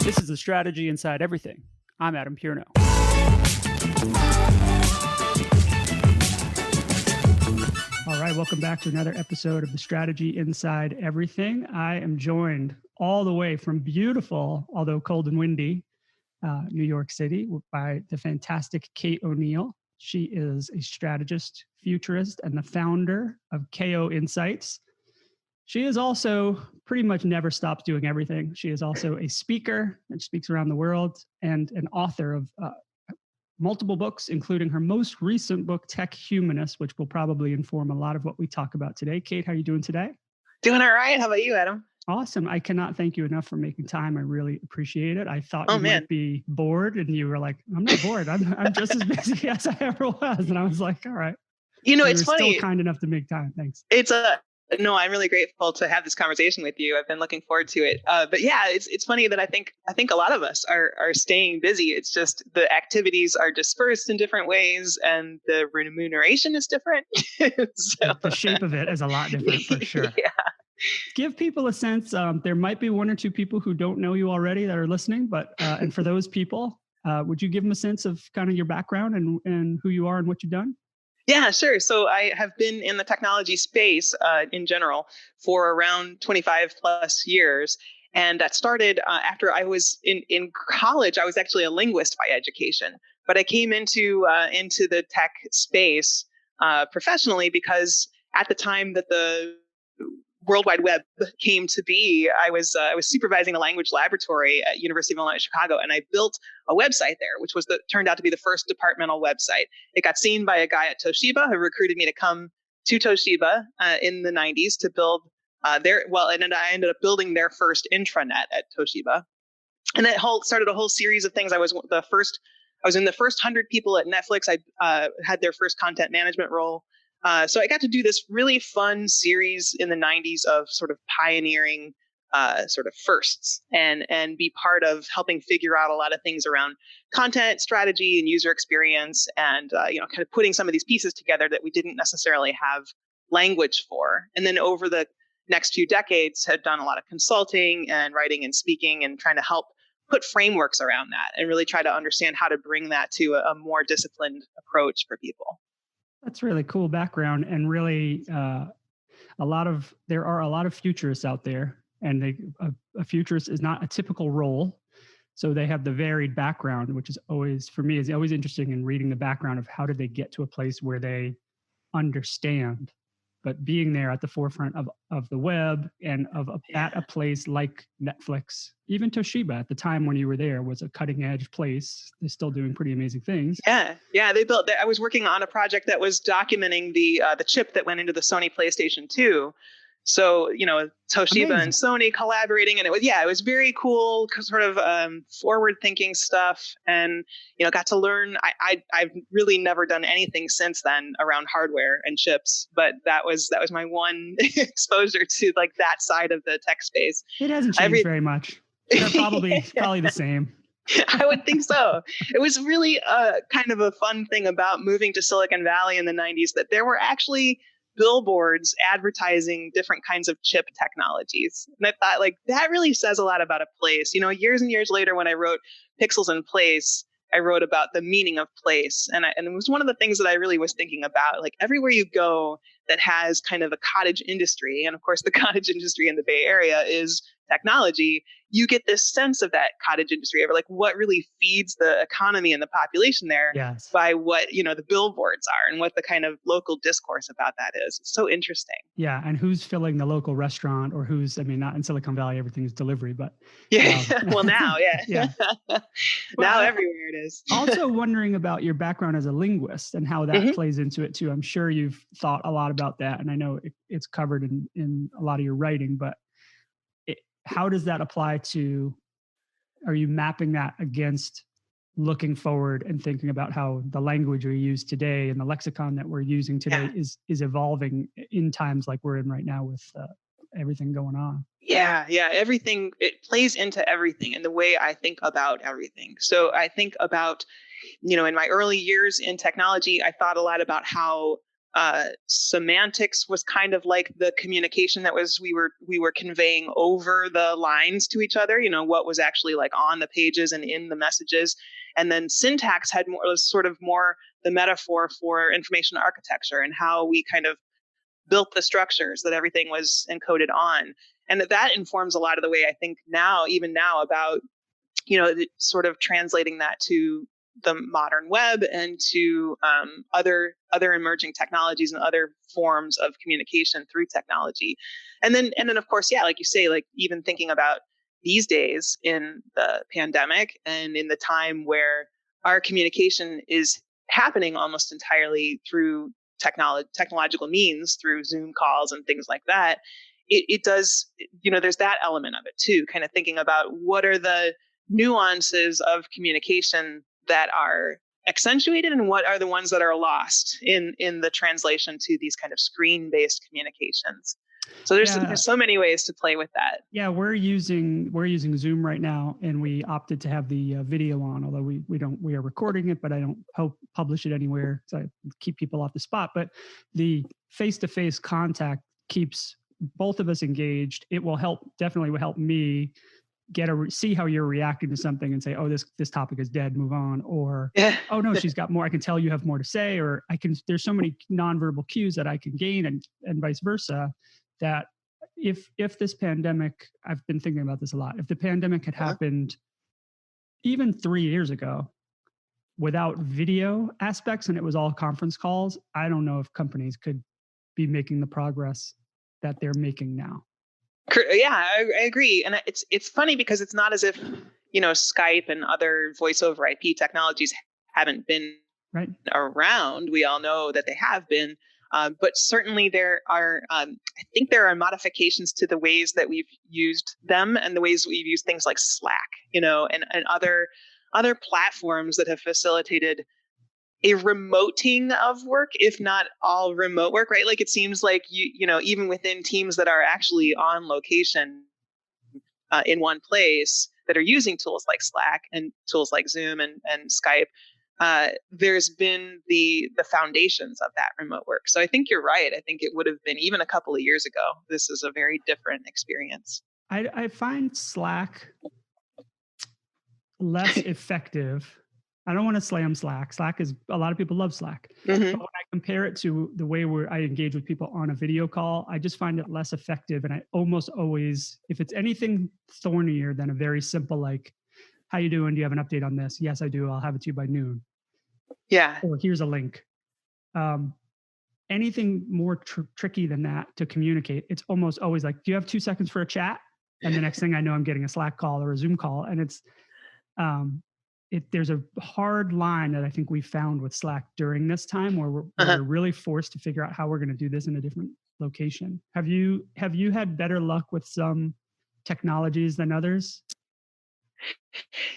This is the strategy inside everything. I'm Adam Pierno. All right, welcome back to another episode of the Strategy Inside Everything. I am joined all the way from beautiful, although cold and windy, New York City by the fantastic Kate O'Neill. She is a strategist, futurist, and the founder of KO Insights. She is also pretty much never stops doing everything. She is also a speaker and speaks around the world and an author of multiple books, including her most recent book, Tech Humanist, which will probably inform a lot of what we talk about today. Kate, how are you doing today? Doing all right. How about you, Adam? Awesome. I cannot thank you enough for making time. I really appreciate it. I thought you might be bored, and you were like, I'm not bored. I'm just as busy as I ever was. And I was like, all right. It's funny. Still kind enough to make time. Thanks. No, I'm really grateful to have this conversation with you. I've been looking forward to it. But yeah, it's funny that I think a lot of us are staying busy. It's just the activities are dispersed in different ways, and the remuneration is different. So, the shape of it is a lot different for sure. Yeah. Give people a sense. There might be one or two people who don't know you already that are listening, but and for those people, would you give them a sense of kind of your background and who you are and what you've done? Yeah, sure. So I have been in the technology space in general for around 25 plus years. And that started after I was in college. I was actually a linguist by education, but I came into the tech space professionally because at the time that the World Wide Web came to be, I was supervising a language laboratory at University of Illinois Chicago, and I built a website there, which turned out to be the first departmental website. It got seen by a guy at Toshiba who recruited me to come to Toshiba in the 90s to build and then I ended up building their first intranet at Toshiba, and that started a whole series of things. I was in the first 100 people at Netflix. I had their first content management role. So I got to do this really fun series in the 90s of sort of pioneering sort of firsts and be part of helping figure out a lot of things around content strategy and user experience and, kind of putting some of these pieces together that we didn't necessarily have language for. And then over the next few decades had done a lot of consulting and writing and speaking and trying to help put frameworks around that and really try to understand how to bring that to a more disciplined approach for people. That's really cool background, and really there are a lot of futurists out there, and a futurist is not a typical role. So they have the varied background, which is always interesting in reading the background of how did they get to a place where they understand. But being there at the forefront of the web and at a place like Netflix, even Toshiba at the time when you were there was a cutting edge place. They're still doing pretty amazing things. Yeah. They built. I was working on a project that was documenting the chip that went into the Sony PlayStation 2. So, Toshiba Amazing. And Sony collaborating, and it was very cool, sort of forward thinking stuff. And, got to learn, I've really never done anything since then around hardware and chips, but that was my one exposure to like that side of the tech space. It hasn't changed very much. They're probably the same. I would think so. It was really kind of a fun thing about moving to Silicon Valley in the 90s that there were actually billboards advertising different kinds of chip technologies. And I thought, like, that really says a lot about a place. Years and years later, when I wrote Pixels in Place, I wrote about the meaning of place. And it was one of the things that I really was thinking about. Like, everywhere you go that has kind of a cottage industry, and of course, the cottage industry in the Bay Area is technology, you get this sense of that cottage industry of like what really feeds the economy and the population there. Yes. By what, the billboards are and what the kind of local discourse about that is. It's so interesting. Yeah. And who's filling the local restaurant or not in Silicon Valley, everything's delivery, but. Yeah. Well, now, yeah. Yeah. Now everywhere it is. Also wondering about your background as a linguist and how that plays into it too. I'm sure you've thought a lot about that. And I know it's covered in a lot of your writing, but how does that apply to, are you mapping that against looking forward and thinking about how the language we use today and the lexicon that we're using today is evolving in times like we're in right now with everything going on? Yeah. Everything, it plays into everything and the way I think about everything. So I think about, in my early years in technology, I thought a lot about how semantics was kind of like the communication that we were conveying over the lines to each other, what was actually like on the pages and in the messages. And then syntax was sort of more the metaphor for information architecture and how we kind of built the structures that everything was encoded on. And that informs a lot of the way I think even now about, sort of translating that to the modern web and to other emerging technologies and other forms of communication through technology. And then of course, yeah, like you say, like even thinking about these days in the pandemic and in the time where our communication is happening almost entirely through technological means, through Zoom calls and things like that. It does, there's that element of it too, kind of thinking about what are the nuances of communication that are accentuated and what are the ones that are lost in the translation to these kind of screen-based communications. So there's so many ways to play with that. Yeah, we're using Zoom right now, and we opted to have the video on. Although we are recording it, but I don't publish it anywhere, so I keep people off the spot. But the face-to-face contact keeps both of us engaged. It will definitely help me see how you're reacting to something and say, oh, this topic is dead, move on. Or, oh no, she's got more. I can tell you have more to say, or there's so many nonverbal cues that I can gain, and vice versa, that if this pandemic, I've been thinking about this a lot. If the pandemic had happened even 3 years ago without video aspects and it was all conference calls, I don't know if companies could be making the progress that they're making now. Yeah, I agree. And it's funny because it's not as if, Skype and other voice over IP technologies haven't been around. We all know that they have been. But certainly there are, I think there are modifications to the ways that we've used them and the ways we've used things like Slack, and other platforms that have facilitated a remoting of work, if not all remote work, right? Like it seems like even within teams that are actually on location in one place that are using tools like Slack and tools like Zoom and Skype, there's been the foundations of that remote work. So I think you're right. I think it would have been even a couple of years ago. This is a very different experience. I find Slack less effective. I don't want to slam Slack. A lot of people love Slack. Mm-hmm. But when I compare it to the way I engage with people on a video call, I just find it less effective. And I almost always, if it's anything thornier than a very simple, like, how you doing? Do you have an update on this? Yes, I do. I'll have it to you by noon. Yeah. Or here's a link. Anything more tricky than that to communicate, it's almost always like, do you have 2 seconds for a chat? And the next thing I know, I'm getting a Slack call or a Zoom call. And it's, there's a hard line that I think we found with Slack during this time where we're really forced to figure out how we're going to do this in a different location. Have you had better luck with some technologies than others?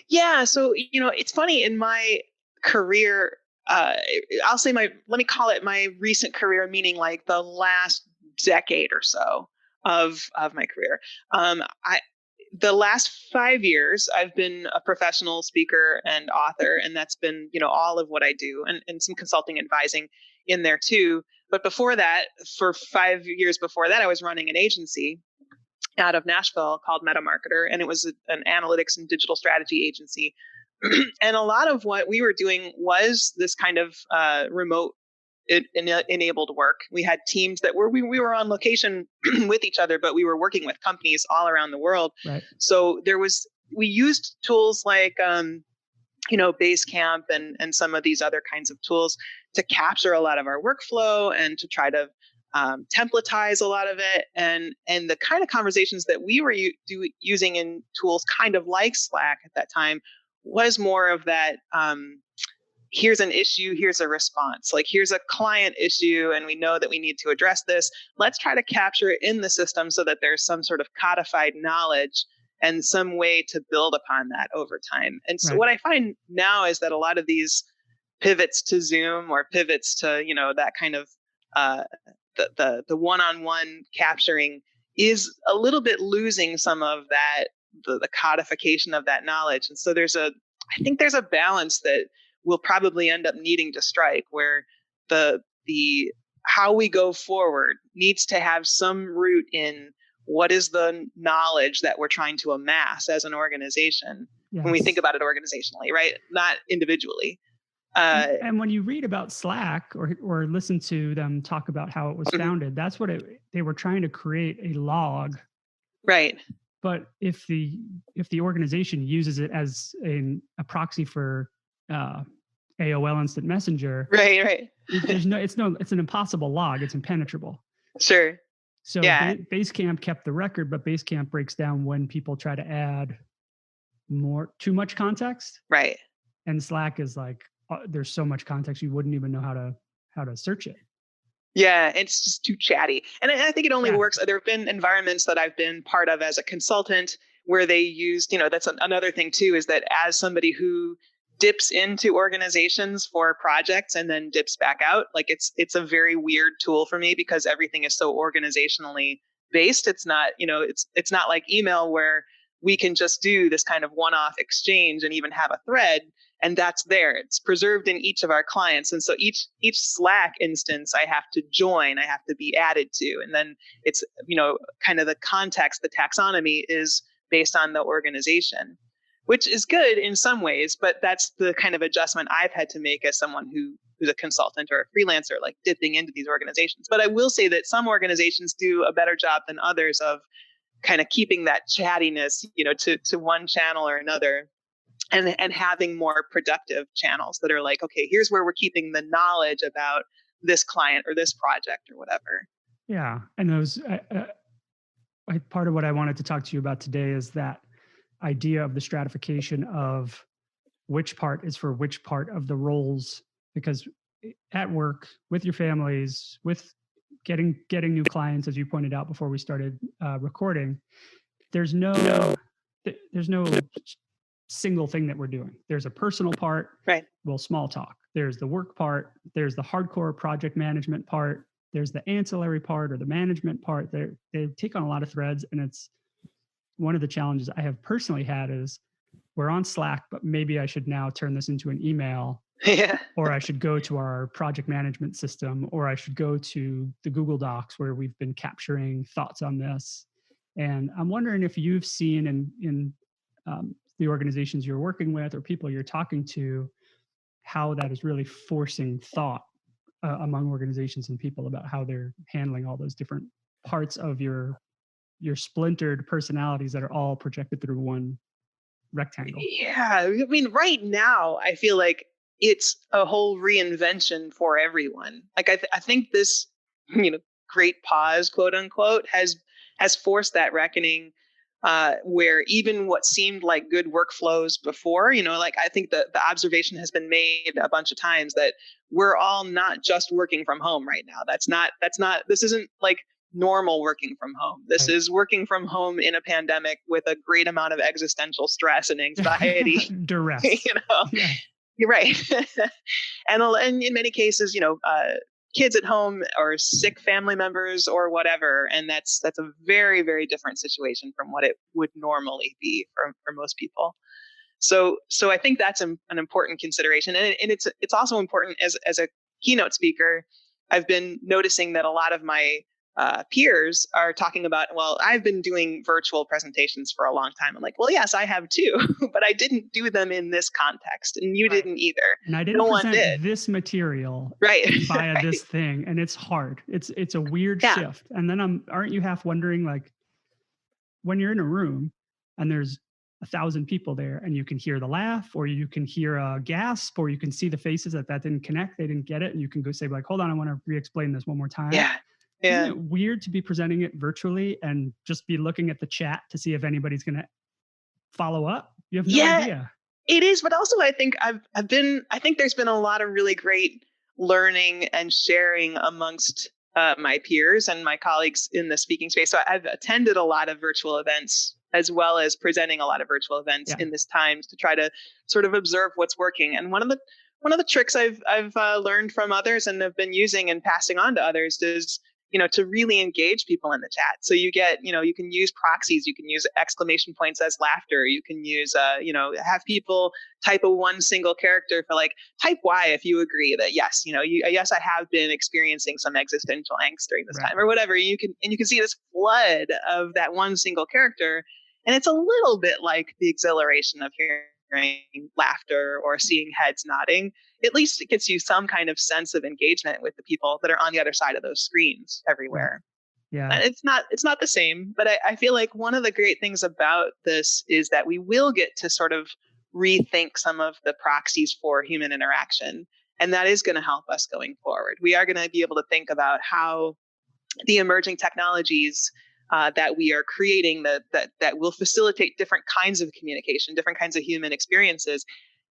Yeah. So, it's funny in my career, I'll say let me call it my recent career, meaning like the last decade or so of my career. The last 5 years, I've been a professional speaker and author, and that's been, all of what I do, and some consulting advising in there too. But before that, for 5 years before that, I was running an agency out of Nashville called MetaMarketer, and it was an analytics and digital strategy agency. And a lot of what we were doing was this kind of remote enabled work. We had teams that we were on location with each other, but we were working with companies all around the world. Right. So we used tools like Basecamp and some of these other kinds of tools to capture a lot of our workflow and to try to templatize a lot of it. And the kind of conversations that we were using in tools kind of like Slack at that time was more of that, here's an issue, here's a response. Like, here's a client issue, and we know that we need to address this. Let's try to capture it in the system so that there's some sort of codified knowledge and some way to build upon that over time. And so what I find now is that a lot of these pivots to Zoom or pivots to, that kind of the one-on-one capturing is a little bit losing some of that, the codification of that knowledge. And so I think there's a balance that we'll probably end up needing to strike, where the how we go forward needs to have some root in what is the knowledge that we're trying to amass as an organization when we think Yes. about it organizationally, right? Not individually. And when you read about Slack or listen to them talk about how it was founded, that's what they were trying to create a log. Right. But if the organization uses it as a proxy for AOL Instant Messenger, Right. it's an impossible log. It's impenetrable. Sure. So Yeah. Basecamp kept the record, but Basecamp breaks down when people try to add too much context. Right. And Slack is like, there's so much context you wouldn't even know how to search it. Yeah, it's just too chatty. And I think it only works. There have been environments that I've been part of as a consultant where they used, that's another thing too, is that as somebody who dips into organizations for projects and then dips back out, like it's a very weird tool for me because everything is so organizationally based. It's not, it's not like email where we can just do this kind of one-off exchange and even have a thread. And that's there. It's preserved in each of our clients. And so each Slack instance I have to join, I have to be added to. And then it's, kind of the context, the taxonomy is based on the organization, which is good in some ways, but that's the kind of adjustment I've had to make as someone who's a consultant or a freelancer, like dipping into these organizations. But I will say that some organizations do a better job than others of kind of keeping that chattiness, to one channel or another. And having more productive channels that are like, okay, here's where we're keeping the knowledge about this client or this project or whatever. Yeah. And those, part of what I wanted to talk to you about today is that idea of the stratification of which part is for which part of the roles, because at work, with your families, with getting new clients, as you pointed out before we started recording, there's no single thing that we're doing. There's a personal part, right? Well, small talk. There's the work part. There's the hardcore project management part. There's the ancillary part or the management part. They take on a lot of threads, and it's one of the challenges I have personally had is we're on Slack, but maybe I should now turn this into an email. Yeah. Or I should go to our project management system, or I should go to the Google Docs where we've been capturing thoughts on this. And I'm wondering if you've seen in the organizations you're working with or people you're talking to, how that is really forcing thought among organizations and people about how they're handling all those different parts of your splintered personalities that are all projected through one rectangle. Yeah. I mean, right now, I feel like it's a whole reinvention for everyone. Like, I think this, great pause, quote unquote, has forced that reckoning where even what seemed like good workflows before, like I think the observation has been made a bunch of times that we're all not just working from home right now. This isn't like normal working from home. This is working from home in a pandemic with a great amount of existential stress and anxiety. Duress. Yeah. You're right. and in many cases, kids at home or sick family members or whatever. And that's a very, very different situation from what it would normally be for most people. So I think that's an important consideration. And it's also important as a keynote speaker. I've been noticing that a lot of my peers are talking about, well, I've been doing virtual presentations for a long time. I'm like, well, yes, I have too, but I didn't do them in this context, and you didn't either. And I didn't present this material via this thing, and it's hard. It's a weird shift. And then aren't you half wondering, like, when you're in a room and there's 1,000 people there, and you can hear the laugh, or you can hear a gasp, or you can see the faces that didn't connect, they didn't get it, and you can go say, like, hold on, I want to re-explain this one more time. Yeah. Isn't it weird to be presenting it virtually and just be looking at the chat to see if anybody's going to follow up? You have no idea. It is, but also I think I think there's been a lot of really great learning and sharing amongst my peers and my colleagues in the speaking space. So I've attended a lot of virtual events as well as presenting a lot of virtual events in this time to try to sort of observe what's working. And one of the tricks I've learned from others and have been using and passing on to others is to really engage people in the chat. So you get, you can use proxies, you can use exclamation points as laughter, you can use, have people type a one single character for like, type Y if you agree that yes, yes, I have been experiencing some existential angst during this time or whatever. You can see this flood of that one single character. And it's a little bit like the exhilaration of hearing laughter or seeing heads nodding. At least it gets you some kind of sense of engagement with the people that are on the other side of those screens everywhere. Yeah. It's not the same, but I feel like one of the great things about this is that we will get to sort of rethink some of the proxies for human interaction. And that is going to help us going forward. We are going to be able to think about how the emerging technologies that we are creating that will facilitate different kinds of communication, different kinds of human experiences,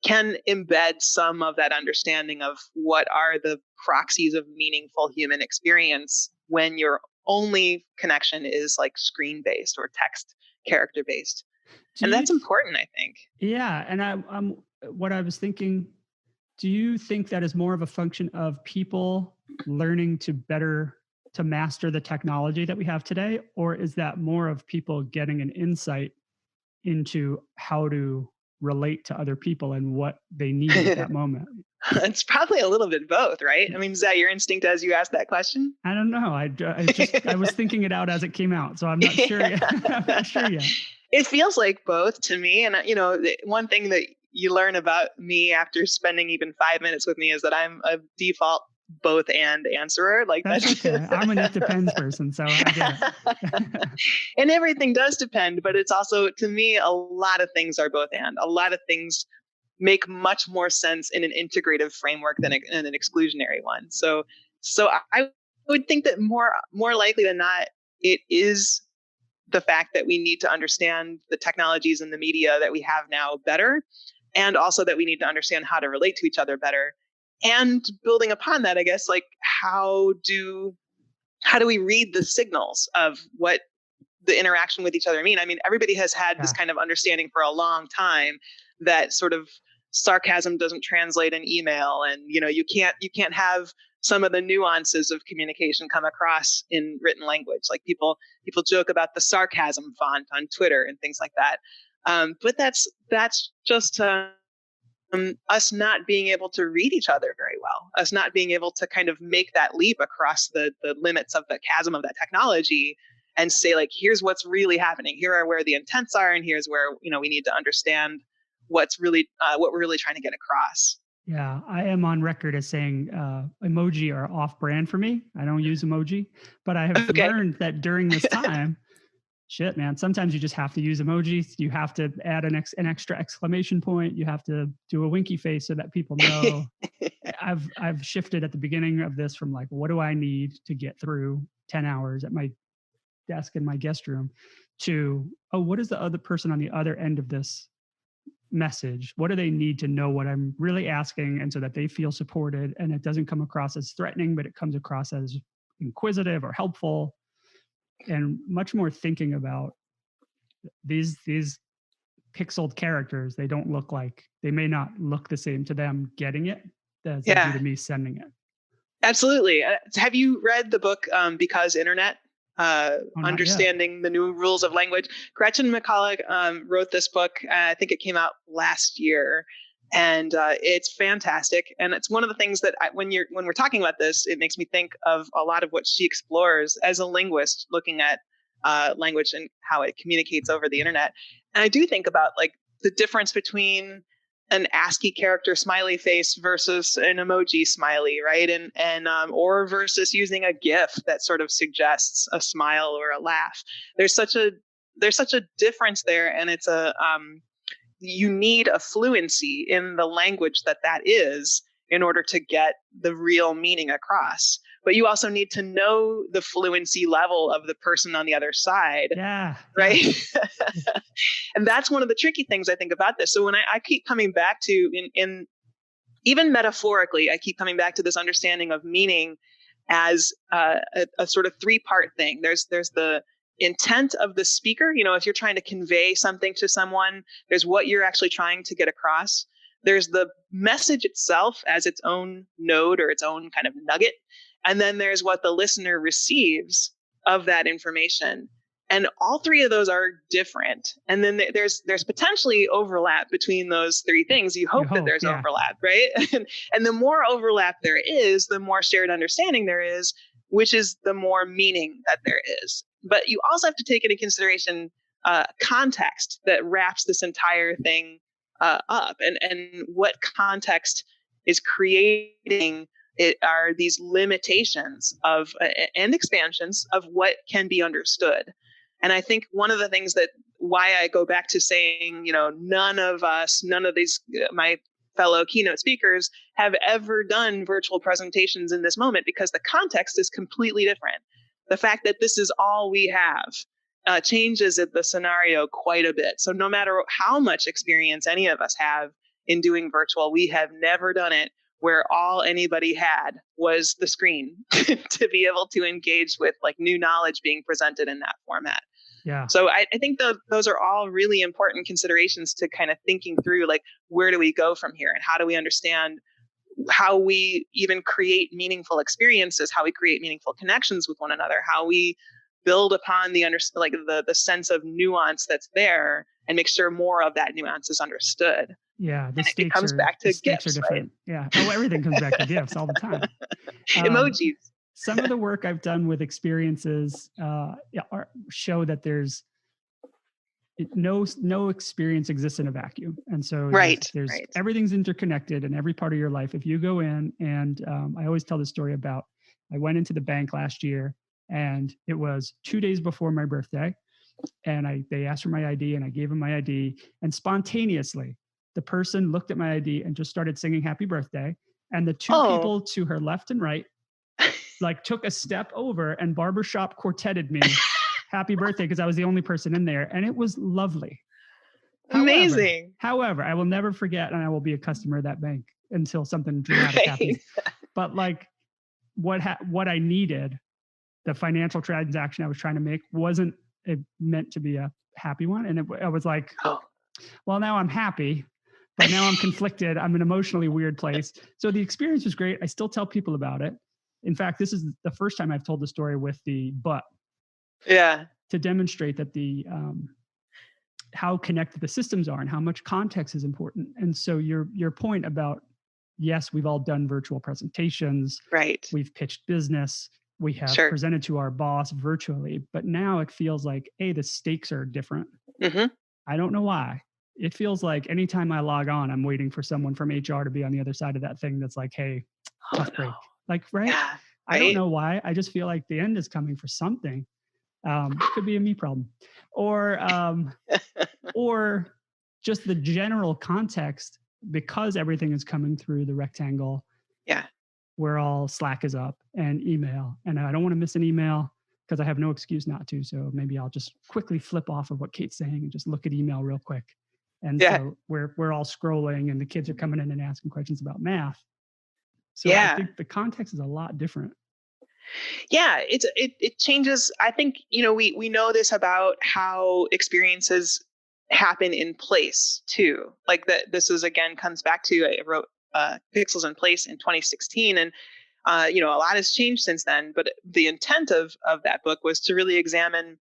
can embed some of that understanding of what are the proxies of meaningful human experience when your only connection is like screen based or text character based. And that's important, I think. Yeah. And I'm what I was thinking, do you think that is more of a function of people learning to master the technology that we have today? Or is that more of people getting an insight into how to relate to other people and what they need at that moment? It's probably a little bit both, right? I mean, is that your instinct as you asked that question? I don't know. I was thinking it out as it came out, so I'm not sure yet. I'm not sure yet. It feels like both to me. And, one thing that you learn about me after spending even 5 minutes with me is that I'm a default both and answerer. Like that's okay. I'm an it depends person, so I get it. And everything does depend, but it's also, to me, a lot of things are both and. A lot of things make much more sense in an integrative framework than in an exclusionary one. So I would think that more likely than not, it is the fact that we need to understand the technologies and the media that we have now better, and also that we need to understand how to relate to each other better. And building upon that, I guess, like how do we read the signals of what the interaction with each other mean? I mean, everybody has had this kind of understanding for a long time that sort of sarcasm doesn't translate in email, and you can't have some of the nuances of communication come across in written language. Like people joke about the sarcasm font on Twitter and things like that. But that's just us not being able to read each other very well, us not being able to kind of make that leap across the limits of the chasm of that technology and say, like, here's what's really happening. Here are where the intents are, and here's where we need to understand what's really what we're really trying to get across. Yeah, I am on record as saying emoji are off brand for me. I don't use emoji, but I have learned that during this time, shit, man, sometimes you just have to use emojis. You have to add an extra exclamation point. You have to do a winky face so that people know. I've shifted at the beginning of this from like, what do I need to get through 10 hours at my desk in my guest room, to, oh, what is the other person on the other end of this message? What do they need to know what I'm really asking, and so that they feel supported and it doesn't come across as threatening, but it comes across as inquisitive or helpful, and much more thinking about these pixeled characters. They may not look the same to them getting it as they do to me sending it. Absolutely. Have you read the book Because Internet? Understanding the New Rules of Language. Gretchen McCulloch wrote this book. I think it came out last year, and it's fantastic. And it's one of the things that when we're talking about this, it makes me think of a lot of what she explores as a linguist, looking at language and how it communicates over the internet. And I do think about like the difference between an ASCII character smiley face versus an emoji smiley, right? And or versus using a GIF that sort of suggests a smile or a laugh. There's such a difference there, and it's you need a fluency in the language that is in order to get the real meaning across. But you also need to know the fluency level of the person on the other side. Yeah. Right. Yeah. And that's one of the tricky things I think about this. So when I keep coming back to, in even metaphorically, I keep coming back to this understanding of meaning as a sort of three-part thing. There's the intent of the speaker. If you're trying to convey something to someone, there's what you're actually trying to get across. There's the message itself as its own node or its own kind of nugget. and then there's what the listener receives of that information. And all three of those are different. And then there's potentially overlap between those three things. You hope that there's overlap, right? And the more overlap there is, the more shared understanding there is, which is the more meaning that there is. But you also have to take into consideration context that wraps this entire thing up, and what context is creating it are these limitations of and expansions of what can be understood. And I think one of the things that why I go back to saying, none of these my fellow keynote speakers have ever done virtual presentations in this moment, because the context is completely different. The fact that this is all we have changes the scenario quite a bit. So no matter how much experience any of us have in doing virtual, we have never done it where all anybody had was the screen to be able to engage with like new knowledge being presented in that format. Yeah. So I think those are all really important considerations to kind of thinking through, like, where do we go from here, and how do we understand how we even create meaningful experiences, how we create meaningful connections with one another, how we build upon the sense of nuance that's there and make sure more of that nuance is understood. Yeah, it comes back to gifts, are different. Right? Yeah. Oh, everything comes back to gifts all the time. Emojis. Some of the work I've done with experiences show that there's no experience exists in a vacuum, and so there's everything's interconnected in every part of your life. If you go in, and I always tell the story about I went into the bank last year, and it was 2 days before my birthday, and they asked for my ID, and I gave them my ID, and spontaneously the person looked at my ID and just started singing happy birthday. And the two people to her left and right, like, took a step over and barbershop quartetted me happy birthday, because I was the only person in there. And it was lovely. Amazing. However, I will never forget, and I will be a customer of that bank until something dramatic happens. But like what I needed, the financial transaction I was trying to make, wasn't meant to be a happy one. And I was like, well, now I'm happy, but now I'm conflicted. I'm in an emotionally weird place. So the experience was great. I still tell people about it. In fact, this is the first time I've told the story with the but. Yeah. To demonstrate that how connected the systems are and how much context is important. And so your point about, yes, we've all done virtual presentations. Right. We've pitched business. We have presented to our boss virtually, but now it feels like, the stakes are different. Mm-hmm. I don't know why. It feels like anytime I log on, I'm waiting for someone from HR to be on the other side of that thing that's like, hey, tough break. Like, right? Yeah, right? I don't know why. I just feel like the end is coming for something. Could be a me problem. Or just the general context, because everything is coming through the rectangle. Yeah. Where all Slack is up and email. And I don't want to miss an email, because I have no excuse not to. So maybe I'll just quickly flip off of what Kate's saying and just look at email real quick. And so we're all scrolling, and the kids are coming in and asking questions about math. So I think the context is a lot different. Yeah, it changes. I think, we know this about how experiences happen in place too. Like this is, again, comes back to, I wrote Pixels in Place in 2016, and a lot has changed since then. But the intent of that book was to really examine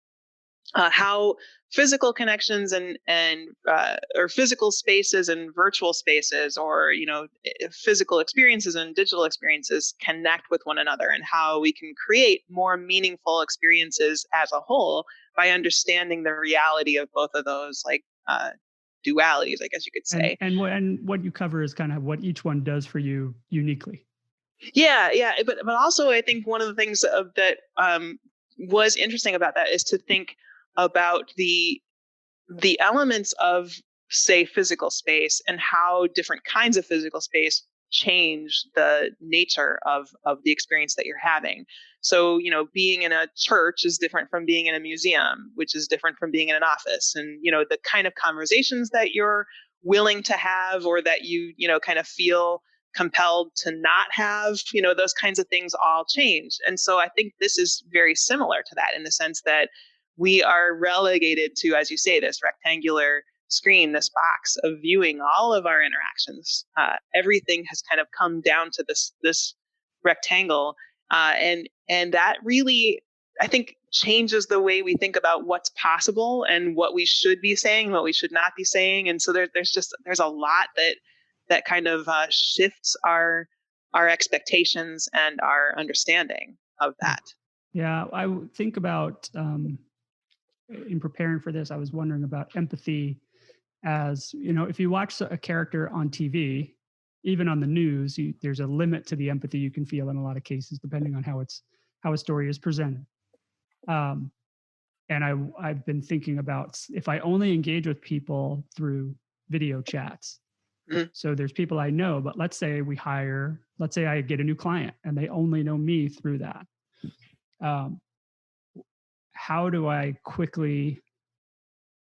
how physical connections and or physical spaces and virtual spaces, or physical experiences and digital experiences connect with one another, and how we can create more meaningful experiences as a whole by understanding the reality of both of those, like dualities, I guess you could say. And what you cover is kind of what each one does for you uniquely. Yeah, but also I think one of the things that was interesting about that is to think about the elements of, say, physical space, and how different kinds of physical space change the nature of the experience that you're having. So, being in a church is different from being in a museum, which is different from being in an office. And, the kind of conversations that you're willing to have, or that you kind of feel compelled to not have, those kinds of things all change. And so I think this is very similar to that, in the sense that we are relegated to, as you say, this rectangular screen, this box of viewing all of our interactions. Everything has kind of come down to this rectangle. And that really, I think, changes the way we think about what's possible and what we should be saying, what we should not be saying. And so there's a lot that kind of shifts our expectations and our understanding of that. Yeah, I think about in preparing for this, I was wondering about empathy. As you know, if you watch a character on TV, even on the news, there's a limit to the empathy you can feel in a lot of cases, depending on how a story is presented. Um, and I've been thinking about if I only engage with people through video chats. Mhm. So there's people I know, but let's say I get a new client and they only know me through that. Um, how do I quickly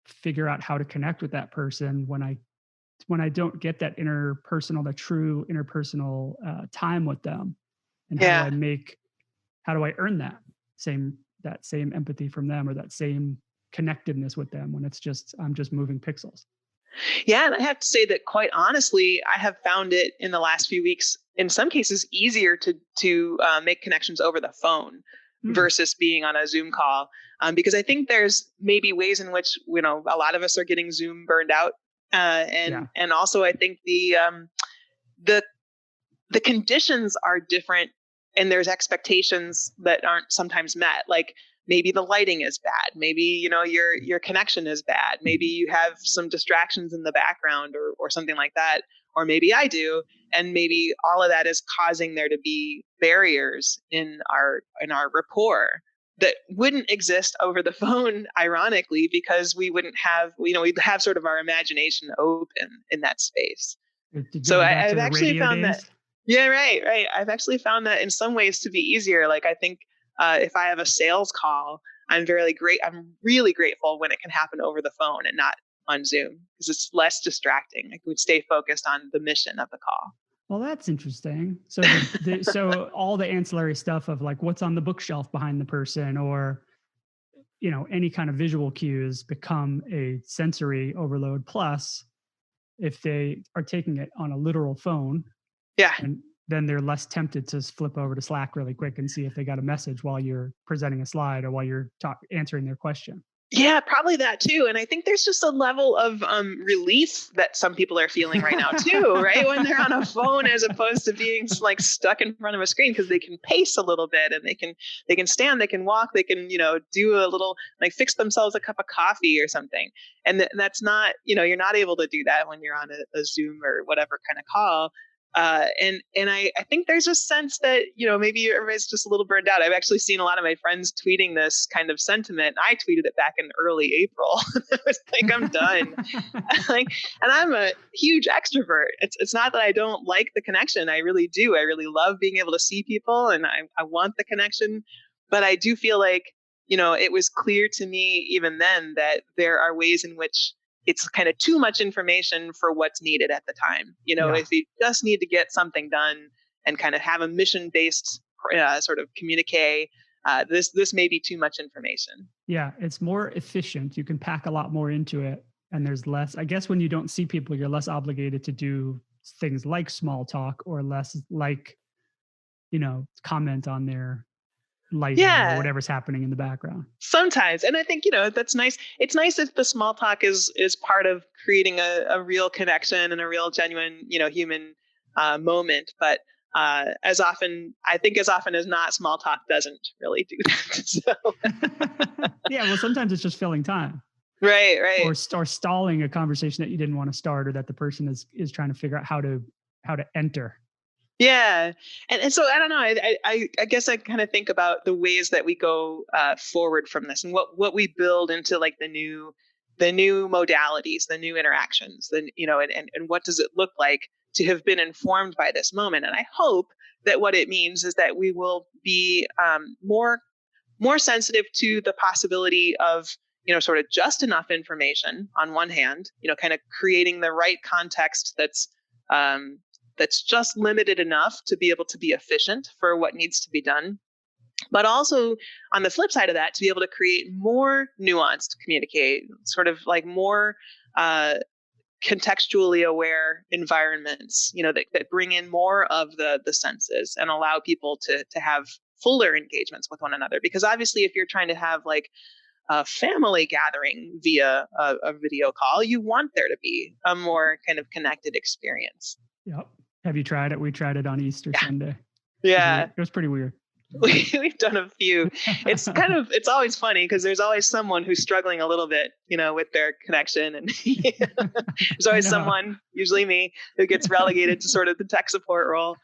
figure out how to connect with that person when I don't get that true interpersonal time with them, and Yeah. how do I earn that same empathy from them, or that same connectedness with them when I'm just moving pixels. Yeah, and I have to say that quite honestly, I have found it in the last few weeks, in some cases, easier to make connections over the phone Mm, versus being on a Zoom call, because I think there's maybe ways in which a lot of us are getting Zoom burned out, yeah, and also I think the the conditions are different, and there's expectations that aren't sometimes met, like maybe the lighting is bad, maybe your connection is bad, maybe you have some distractions in the background, or something like that, or maybe I do, and maybe all of that is causing there to be barriers in our rapport that wouldn't exist over the phone, ironically, because we wouldn't have, we'd have sort of our imagination open in that space. So going back I've to the actually radio found that, days. yeah, right, right. I've actually found that in some ways to be easier. Like I think if I have a sales call, I'm really grateful when it can happen over the phone and not on Zoom, because it's less distracting. I could stay focused on the mission of the Well, that's interesting. So call. so all the ancillary stuff of like what's on the bookshelf behind the person, or any kind of visual cues become a sensory overload. Plus, if they are taking it on a literal phone, Yeah. and then they're less tempted to flip over to Slack really quick and see if they got a message while you're presenting a slide or while you're answering their question. Yeah, probably that too. And I think there's just a level of relief that some people are feeling right now too, right? When they're on a phone as opposed to being like stuck in front of a screen, because they can pace a little bit, and they can stand, they can walk, they can do a little, like fix themselves a cup of coffee or something. And that's not, you're not able to do that when you're on a Zoom or whatever kind of call. And I think there's a sense that maybe everybody's just a little burned out. I've actually seen a lot of my friends tweeting this kind of sentiment. I tweeted it back in early April. I was like, I'm done. Like, and I'm a huge extrovert. It's not that I don't like the connection. I really do. I really love being able to see people, and I want the connection. But I do feel like it was clear to me even then that there are ways in which it's kind of too much information for what's needed at the time. Yeah. If you just need to get something done and kind of have a mission based sort of communique, this may be too much information. Yeah, it's more efficient. You can pack a lot more into it, and there's less. I guess when you don't see people, you're less obligated to do things like small talk, or less like, comment on their lighting or Yeah, whatever's happening in the background. sometimes, and I think that's nice. It's nice if the small talk is part of creating a real connection and a real genuine human moment. But as often as not, small talk doesn't really do that. So Yeah, well, sometimes it's just filling time, right, right. or stalling a conversation that you didn't want to start, or that the person is trying to figure out how to enter. Yeah, and so I don't know. I guess I kind of think about the ways that we go forward from this, and what we build into like the new modalities, the new interactions, and what does it look like to have been informed by this moment. And I hope that what it means is that we will be more sensitive to the possibility of sort of just enough information on one hand, kind of creating the right context um, that's just limited enough to be able to be efficient for what needs to be done, but also on the flip side of that, to be able to create more nuanced communicate, sort of like more uh, contextually aware environments, that bring in more of the senses and allow people to have fuller engagements with one another. Because obviously, if you're trying to have like a family gathering via a video call, you want there to be a more kind of connected experience. Yep. Have you tried it? We tried it on Easter Sunday. Yeah. It was pretty weird. We've done a few. It's always funny because there's always someone who's struggling a little bit, with their connection. And there's always someone, usually me, who gets relegated to sort of the tech support role.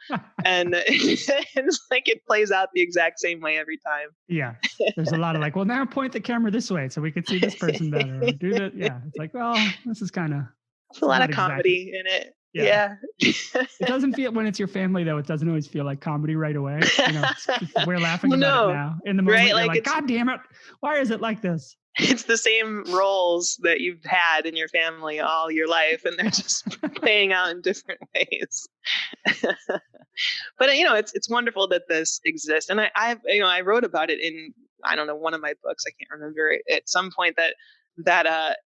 And it's like it plays out the exact same way every time. Yeah. There's a lot of like, well, now point the camera this way so we can see this person better. Or do that. Yeah. It's like, well, this is kind of. There's a lot of comedy in it. Yeah. It doesn't feel, when it's your family though, it doesn't always feel like comedy right away. We're laughing about it now. In the moment, right? You're like, God damn it. Why is it like this? It's the same roles that you've had in your family all your life, and they're just playing out in different ways. But it's wonderful that this exists. And I wrote about it in, I don't know, one of my books. I can't remember at some point that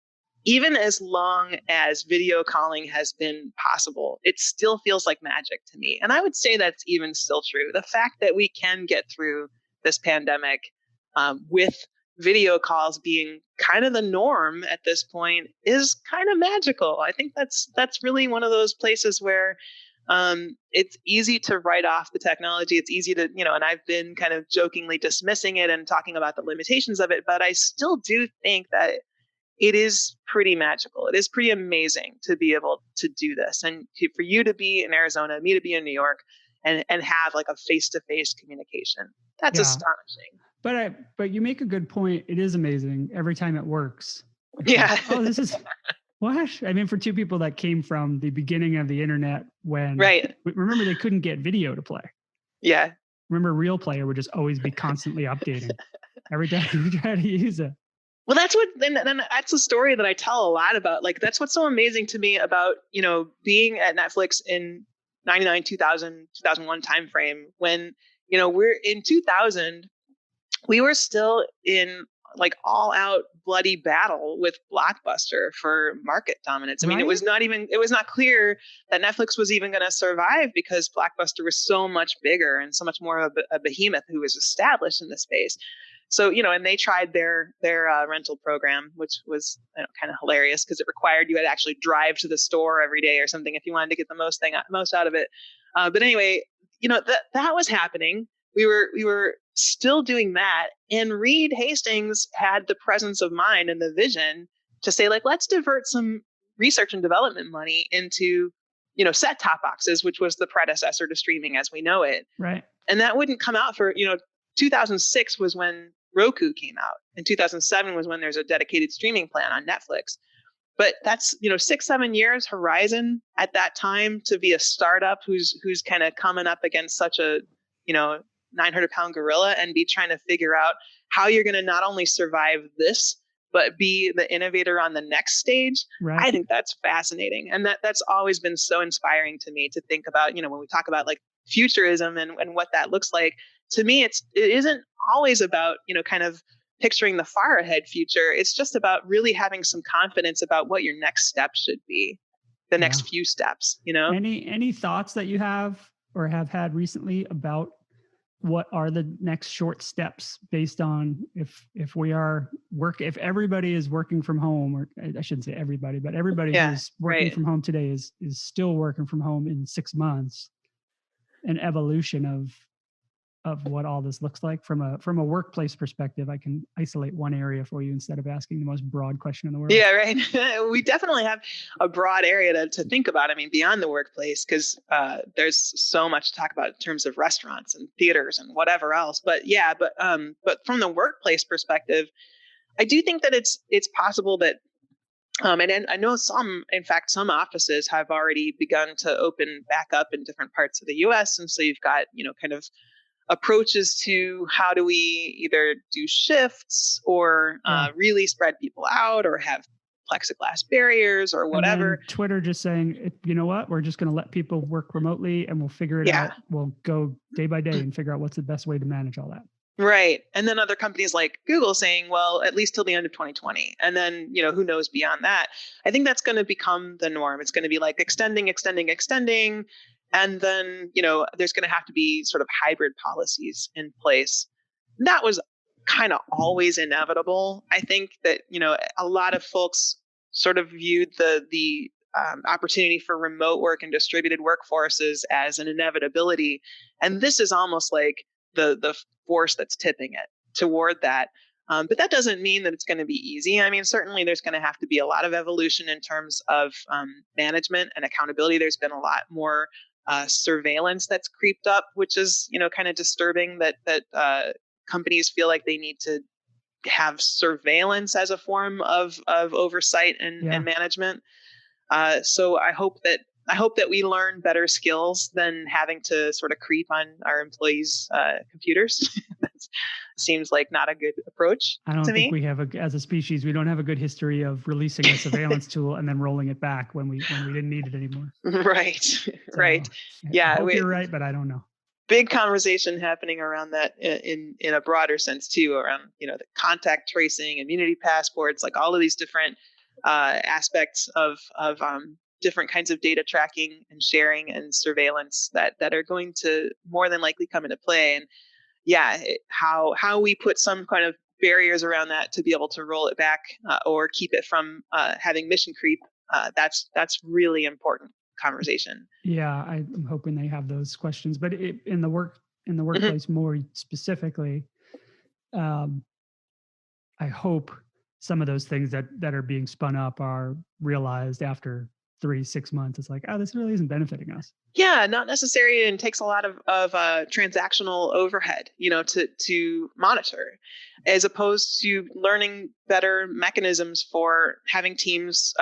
even as long as video calling has been possible, it still feels like magic to me. And I would say that's even still true. The fact that we can get through this pandemic with video calls being kind of the norm at this point is kind of magical. I think that's really one of those places where it's easy to write off the technology. It's easy to, and I've been kind of jokingly dismissing it and talking about the limitations of it, but I still do think that it is pretty magical. It is pretty amazing to be able to do this. And for you to be in Arizona, me to be in New York and have like a face-to-face communication, that's astonishing. But you make a good point. It is amazing every time it works. Yeah. Like, oh, this is what? I mean, for two people that came from the beginning of the internet when, right. Remember they couldn't get video to play. Yeah. Remember Real Player would just always be constantly updating every time you try to use it. Well, then that's a story that I tell a lot about. Like, that's what's so amazing to me about, being at Netflix in 99, 2000, 2001 timeframe when, we're in 2000, we were still in like all out bloody battle with Blockbuster for market dominance. I mean, it was not clear that Netflix was even going to survive because Blockbuster was so much bigger and so much more of a behemoth who was established in the space. So, and they tried their rental program, which was kind of hilarious because it required you had to actually drive to the store every day or something if you wanted to get the most out of it. But anyway, that was happening. We were still doing that. And Reed Hastings had the presence of mind and the vision to say, like, let's divert some research and development money into, set-top boxes, which was the predecessor to streaming as we know it. Right. And that wouldn't come out for, 2006 was when Roku came out, and 2007 was when there's a dedicated streaming plan on Netflix. But that's 6-7 years horizon at that time to be a startup who's kind of coming up against such a 900-pound gorilla and be trying to figure out how you're going to not only survive this but be the innovator on the next stage. Right. I think that's fascinating, and that's always been so inspiring to me to think about. When we talk about like futurism and what that looks like. To me, it isn't always about, kind of picturing the far ahead future. It's just about really having some confidence about what your next step should be, the next few steps, Any thoughts that you have or have had recently about what are the next short steps based on if everybody is working from home, or I shouldn't say everybody, but everybody who's working from home today is still working from home in 6 months, an evolution of what all this looks like from a workplace perspective. I can isolate one area for you instead of asking the most broad question in the world. Yeah, right. We definitely have a broad area to think about. I mean, beyond the workplace, because there's so much to talk about in terms of restaurants and theaters and whatever else. But from the workplace perspective, I do think that it's possible that and I know some offices have already begun to open back up in different parts of the US. And so you've got, kind of approaches to how do we either do shifts or really spread people out or have plexiglass barriers or whatever. Twitter just saying, you know what, we're just going to let people work remotely and we'll figure it out. We'll go day by day and figure out what's the best way to manage all that. Right. And then other companies like Google saying, well, at least till the end of 2020. And then, who knows beyond that. I think that's going to become the norm. It's going to be like extending. And then, there's going to have to be sort of hybrid policies in place. That was kind of always inevitable. I think that, a lot of folks sort of viewed the opportunity for remote work and distributed workforces as an inevitability. And this is almost like the force that's tipping it toward that. But that doesn't mean that it's going to be easy. I mean, certainly there's going to have to be a lot of evolution in terms of management and accountability. There's been a lot more surveillance that's creeped up, which is, kind of disturbing that companies feel like they need to have surveillance as a form of oversight and management. So I hope that we learn better skills than having to sort of creep on our employees' computers. That seems like not a good approach. I don't think we have as a species, we don't have a good history of releasing a surveillance tool and then rolling it back when we didn't need it anymore. Right. So, right. Yeah. I hope you're right, but I don't know. Big conversation happening around that in a broader sense too, around, the contact tracing, immunity passports, like all of these different aspects of different kinds of data tracking and sharing and surveillance that are going to more than likely come into play. And how we put some kind of barriers around that to be able to roll it back or keep it from having mission creep. That's really important conversation. Yeah, I'm hoping they have those questions, but in the workplace more specifically, I hope some of those things that are being spun up are realized after 3-6 months. It's like, this really isn't benefiting us. Yeah, not necessary, and takes a lot of transactional overhead, to monitor, as opposed to learning better mechanisms for having teams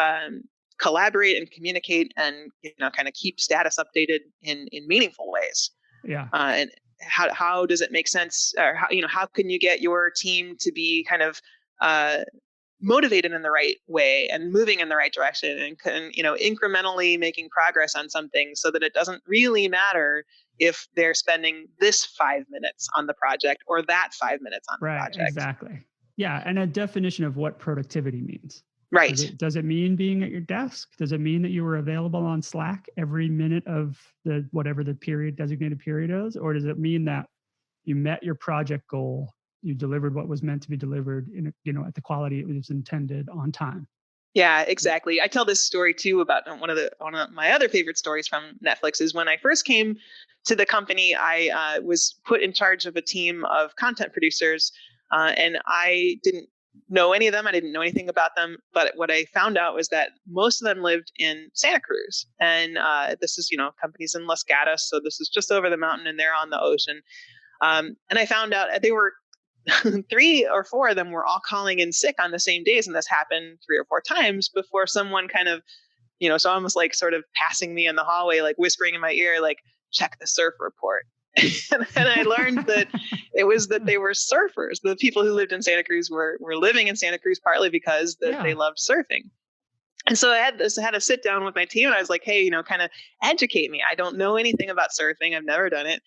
collaborate and communicate and kind of keep status updated in meaningful ways. Yeah. And how does it make sense, or how can you get your team to be kind of motivated in the right way and moving in the right direction and incrementally making progress on something, so that it doesn't really matter if they're spending this 5 minutes on the project or that 5 minutes on the project. Exactly. Yeah. And a definition of what productivity means. Right. Does it mean being at your desk? Does it mean that you were available on Slack every minute of whatever the designated period is? Or does it mean that you met your project goal, you delivered what was meant to be delivered at the quality it was intended on time? Yeah, exactly. I tell this story too about one of my other favorite stories from Netflix is when I first came to the company, I was put in charge of a team of content producers, and I didn't know any of them. I didn't know anything about them, but what I found out was that most of them lived in Santa Cruz, and this is companies in Los Gatos, so this is just over the mountain, and they're on the ocean. And I found out they were 3 or 4 of them were all calling in sick on the same days. And this happened 3 or 4 times before someone kind of, so almost like sort of passing me in the hallway, like whispering in my ear, like, check the surf report. And I learned that it was that they were surfers. The people who lived in Santa Cruz were living in Santa Cruz partly because they loved surfing. And so I had to sit down with my team, and I was like, hey, kind of educate me. I don't know anything about surfing. I've never done it.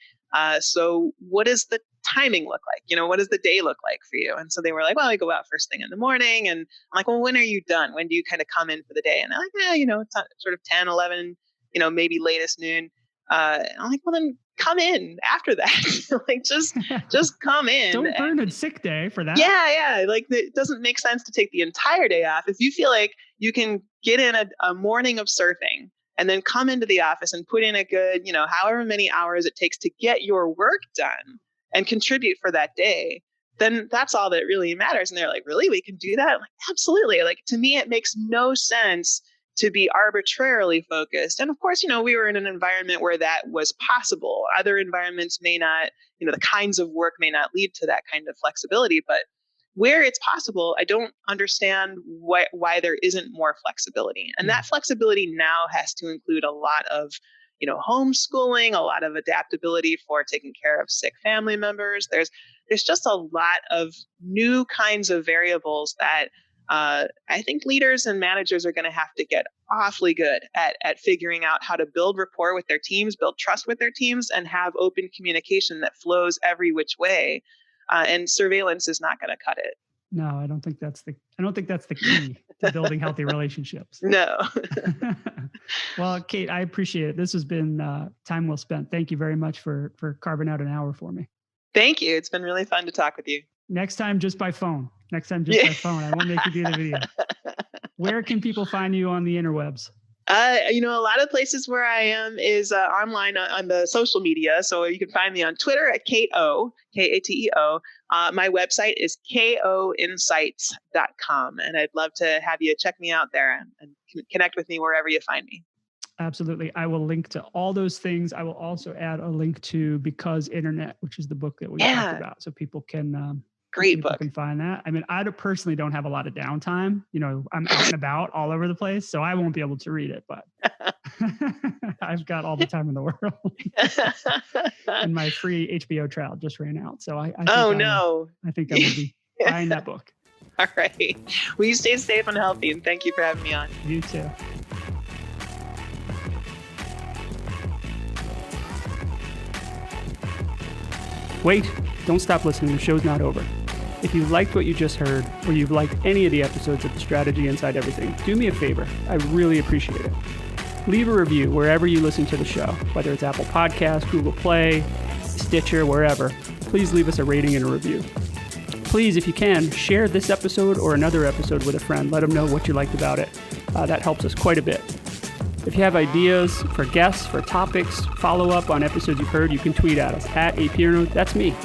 So what does the timing look like? What does the day look like for you? And so they were like, well, I go out first thing in the morning. And I'm like, well, when are you done? When do you kind of come in for the day? And they're like, it's sort of 10, 11, maybe latest noon. And I'm like, well, then come in after that. Like, just come in. Don't burn a sick day for that. Yeah. Like, it doesn't make sense to take the entire day off. If you feel like you can get in a morning of surfing and then come into the office and put in a good, however many hours it takes to get your work done and contribute for that day, then that's all that really matters. And they're like, really? We can do that? I'm like, absolutely. Like, to me, it makes no sense to be arbitrarily focused. And of course, we were in an environment where that was possible. Other environments may not, the kinds of work may not lead to that kind of flexibility, but where it's possible, I don't understand why there isn't more flexibility. And that flexibility now has to include a lot of, homeschooling, a lot of adaptability for taking care of sick family members. There's just a lot of new kinds of variables that I think leaders and managers are going to have to get awfully good at figuring out how to build rapport with their teams, build trust with their teams, and have open communication that flows every which way. And surveillance is not going to cut it. No, I don't think that's the key. to building healthy relationships. No. Well, Kate, I appreciate it. This has been time well spent. Thank you very much for carving out an hour for me. Thank you. It's been really fun to talk with you. Next time, just by phone. By phone. I won't make you do the video. Where can people find you on the interwebs? A lot of places where I am is online on the social media. So you can find me on Twitter at KATEO. My website is koinsights.com. And I'd love to have you check me out there and connect with me wherever you find me. Absolutely. I will link to all those things. I will also add a link to Because Internet, which is the book that we talked about. So people can... Great book. Can find that. I mean, I personally don't have a lot of downtime. I'm out and about all over the place, so I won't be able to read it, but I've got all the time in the world. And my free HBO trial just ran out. So I think I will be buying that book. All right. Well, you stay safe and healthy, and thank you for having me on. You too. Wait, don't stop listening. The show's not over. If you liked what you just heard, or you've liked any of the episodes of The Strategy Inside Everything, do me a favor. I really appreciate it. Leave a review wherever you listen to the show, whether it's Apple Podcasts, Google Play, Stitcher, wherever. Please leave us a rating and a review. Please, if you can, share this episode or another episode with a friend. Let them know what you liked about it. That helps us quite a bit. If you have ideas for guests, for topics, follow up on episodes you've heard, you can tweet at us at @apierno, that's me,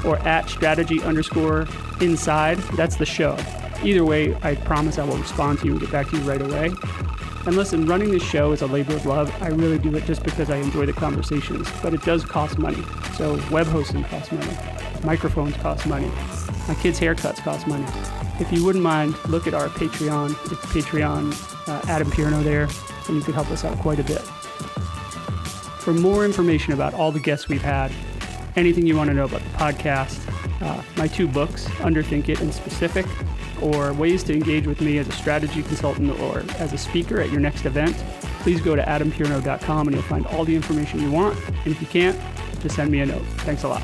or at strategy_inside, that's the show. Either way, I promise I will respond to you and get back to you right away. And listen, running this show is a labor of love. I really do it just because I enjoy the conversations, but it does cost money. So web hosting costs money, microphones cost money, my kids' haircuts cost money. If you wouldn't mind, look at our Patreon. It's Patreon, Adam Pierno there, and you could help us out quite a bit. For more information about all the guests we've had, anything you want to know about the podcast, my 2 books, Underthink It and Specific, or ways to engage with me as a strategy consultant or as a speaker at your next event, please go to adampierno.com and you'll find all the information you want. And if you can't, just send me a note. Thanks a lot.